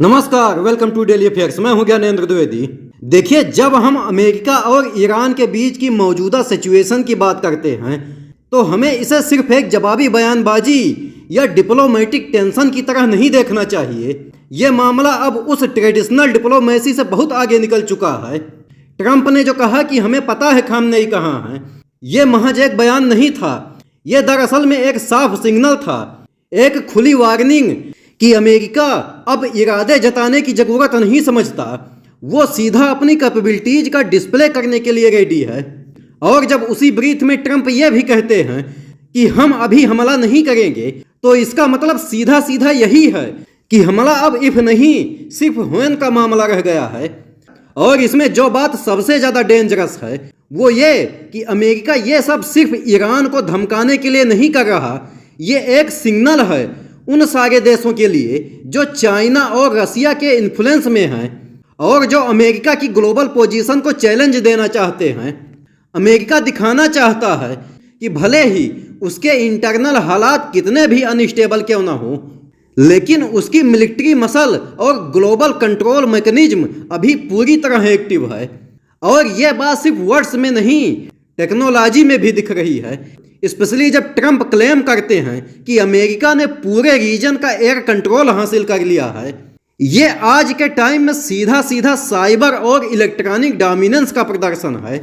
नमस्कार, welcome to daily affairs. मैं हूं ज्ञानेंद्र द्विवेदी। देखिए, जब हम अमेरिका और ईरान के बीच की मौजूदा सिचुएशन की बात करते हैं तो हमें इसे सिर्फ एक जवाबी बयानबाजी या डिप्लोमेटिक टेंशन की तरह नहीं देखना चाहिए। ये मामला अब उस ट्रेडिशनल डिप्लोमेसी से बहुत आगे निकल चुका है। ट्रंप ने जो कहा कि हमें पता है खामनेई कहाँ है, ये महज एक बयान नहीं था। ये दरअसल में एक साफ सिग्नल था, एक खुली वार्निंग कि अमेरिका अब इरादे जताने की जरूरत नहीं समझता, वो सीधा अपनी कैपेबिलिटीज का डिस्प्ले करने के लिए रेडी है। और जब उसी ब्रीथ में ट्रंप ये भी कहते हैं कि हम अभी हमला नहीं करेंगे, तो इसका मतलब सीधा सीधा यही है कि हमला अब इफ नहीं सिर्फ व्हेन का मामला रह गया है। और इसमें जो बात सबसे ज्यादा डेंजरस है वो ये कि अमेरिका ये सब सिर्फ ईरान को धमकाने के लिए नहीं कर रहा, ये एक सिग्नल है उन सारे देशों के लिए जो चाइना और रसिया के इन्फ्लुएंस में हैं और जो अमेरिका की ग्लोबल पोजीशन को चैलेंज देना चाहते हैं। अमेरिका दिखाना चाहता है कि भले ही उसके इंटरनल हालात कितने भी अनस्टेबल क्यों ना हो, लेकिन उसकी मिलिट्री मसल और ग्लोबल कंट्रोल मैकेनिज्म अभी पूरी तरह एक्टिव है। और यह बात सिर्फ वर्ड्स में नहीं, टेक्नोलॉजी में भी दिख रही है। स्पेशली जब ट्रंप क्लेम करते हैं कि अमेरिका ने पूरे रीजन का एयर कंट्रोल हासिल कर लिया है। ये आज के टाइम में सीधा सीधा साइबर और इलेक्ट्रॉनिक डोमिनेंस का प्रदर्शन है।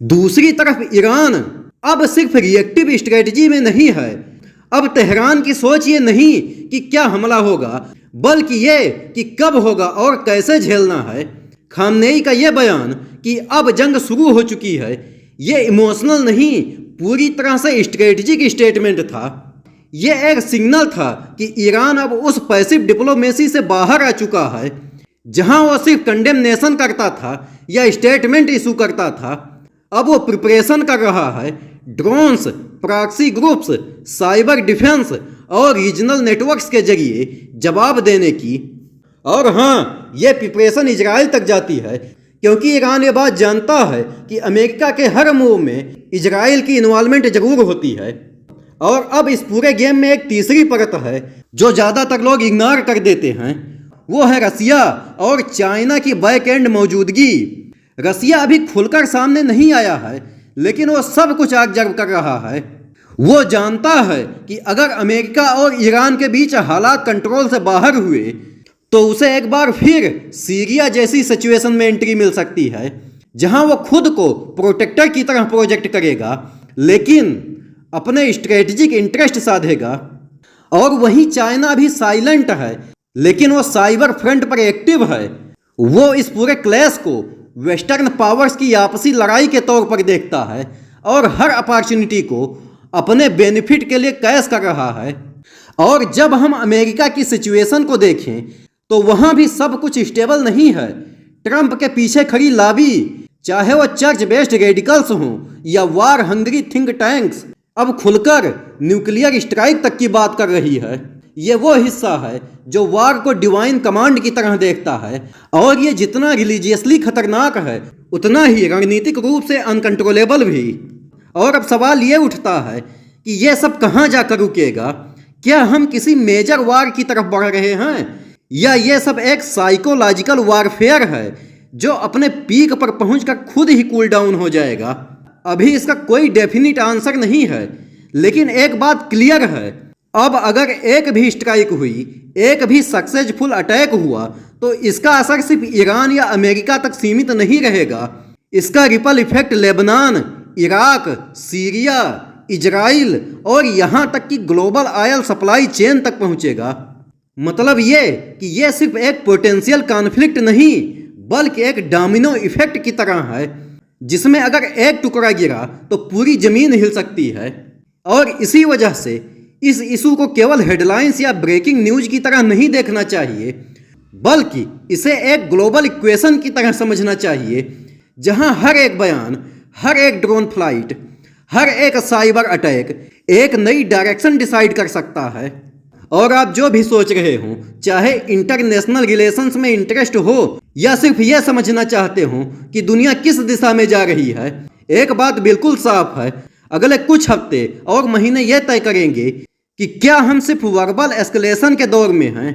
दूसरी तरफ ईरान अब सिर्फ रिएक्टिव स्ट्रेटजी में नहीं है। अब तेहरान की सोच ये नहीं कि क्या हमला होगा, बल्कि ये कि कब होगा और कैसे झेलना है। खामनेई का ये बयान कि अब जंग शुरू हो चुकी है, ये इमोशनल नहीं, पूरी तरह से स्ट्रेटेजिक स्टेटमेंट था। ये एक सिग्नल था कि ईरान अब उस पैसिव डिप्लोमेसी से बाहर आ चुका है जहां वो सिर्फ कंडेमनेशन करता था या स्टेटमेंट इशू करता था। अब वो प्रिपरेशन कर रहा है, drones, proxy groups, cyber defence और रीजनल नेटवर्क्स के जरिए जवाब देने की। और हाँ, ये प्रिपरेशन इजराइल तक जाती है, क्योंकि ईरान ये बात जानता है कि अमेरिका के हर मूव में इजराइल की इन्वॉल्वमेंट जरूर होती है। और अब इस पूरे गेम में एक तीसरी परत है जो ज़्यादातर लोग इग्नोर कर देते हैं, वो है रसिया और चाइना की बैक एंड मौजूदगी। रसिया अभी खुलकर सामने नहीं आया है, लेकिन वो सब कुछ ऑब्जर्व कर रहा है। वो जानता है कि अगर अमेरिका और ईरान के बीच हालात कंट्रोल से बाहर हुए तो उसे एक बार फिर सीरिया जैसी सिचुएशन में एंट्री मिल सकती है, जहां वो खुद को प्रोटेक्टर की तरह प्रोजेक्ट करेगा, लेकिन अपने स्ट्रेटेजिक इंटरेस्ट साधेगा। और वहीं चाइना भी साइलेंट है, लेकिन वो साइबर फ्रंट पर एक्टिव है। वो इस पूरे क्लैश को वेस्टर्न पावर्स की आपसी लड़ाई के तौर पर देखता है और हर अपॉर्चुनिटी को अपने बेनिफिट के लिए कैश कर रहा है। और जब हम अमेरिका की सिचुएशन को देखें तो वहां भी सब कुछ स्टेबल नहीं है। ट्रंप के पीछे खड़ी लॉबी, चाहे वो चर्च बेस्ड रेडिकल्स हों या वार हंग्री थिंक टैंक्स, अब खुलकर न्यूक्लियर स्ट्राइक तक की बात कर रही है। ये वो हिस्सा है जो वार को डिवाइन कमांड की तरह देखता है। और ये जितना रिलीजियसली खतरनाक है, उतना ही रणनीतिक रूप से अनकंट्रोलेबल भी। और अब सवाल ये उठता है कि ये सब कहाँ जाकर रुकेगा? क्या हम किसी मेजर वार की तरफ बढ़ रहे हैं, या ये सब एक साइकोलॉजिकल वारफेयर है जो अपने पीक पर पहुंचकर खुद ही कूल डाउन हो जाएगा? अभी इसका कोई डेफिनिट आंसर नहीं है, लेकिन एक बात क्लियर है, अब अगर एक भी स्ट्राइक हुई, एक भी सक्सेसफुल अटैक हुआ, तो इसका असर सिर्फ ईरान या अमेरिका तक सीमित नहीं रहेगा। इसका ripple effect Lebanon, Iraq, Syria, Israel और यहाँ तक कि ग्लोबल ऑयल सप्लाई चेन तक पहुँचेगा। मतलब ये कि ये सिर्फ एक पोटेंशियल कॉन्फ्लिक्ट नहीं, बल्कि एक डोमिनो इफेक्ट की तरह है, जिसमें अगर एक टुकड़ा गिरा तो पूरी जमीन हिल सकती है। और इसी वजह से इस इशू को केवल हेडलाइंस या ब्रेकिंग न्यूज की तरह नहीं देखना चाहिए, बल्कि इसे एक ग्लोबल इक्वेशन की तरह समझना चाहिए, जहां हर एक बयान, हर एक ड्रोन फ्लाइट, हर एक साइबर अटैक एक नई डायरेक्शन डिसाइड कर सकता है। और आप जो भी सोच रहे हो, चाहे इंटरनेशनल रिलेशंस में इंटरेस्ट हो या सिर्फ यह समझना चाहते हो कि दुनिया किस दिशा में जा रही है, एक बात बिल्कुल साफ है, अगले कुछ हफ्ते और महीने यह तय करेंगे कि क्या हम सिर्फ वर्बल एस्केलेशन के दौर में हैं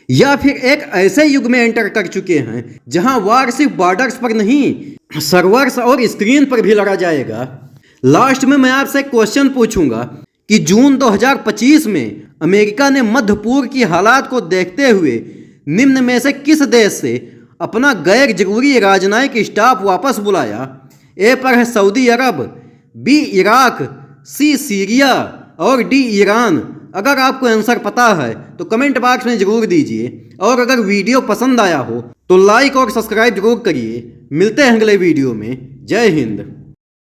या फिर एक ऐसे युग में एंटर कर चुके हैं जहां वार सिर्फ बॉर्डर्स पर नहीं, सर्वर्स और स्क्रीन पर भी लड़ा जाएगा। लास्ट में मैं आपसे एक क्वेश्चन पूछूंगा कि जून 2025 में अमेरिका ने मध्य पूर्व की हालात को देखते हुए निम्न में से किस देश से अपना गैर जरूरी राजनयिक स्टाफ वापस बुलाया? ए पर है सऊदी अरब, बी इराक, सी सीरिया और डी ईरान। अगर आपको आंसर पता है तो कमेंट बॉक्स में जरूर दीजिए, और अगर वीडियो पसंद आया हो तो लाइक और सब्सक्राइब जरूर करिए। मिलते हैं अगले वीडियो में। जय हिंद।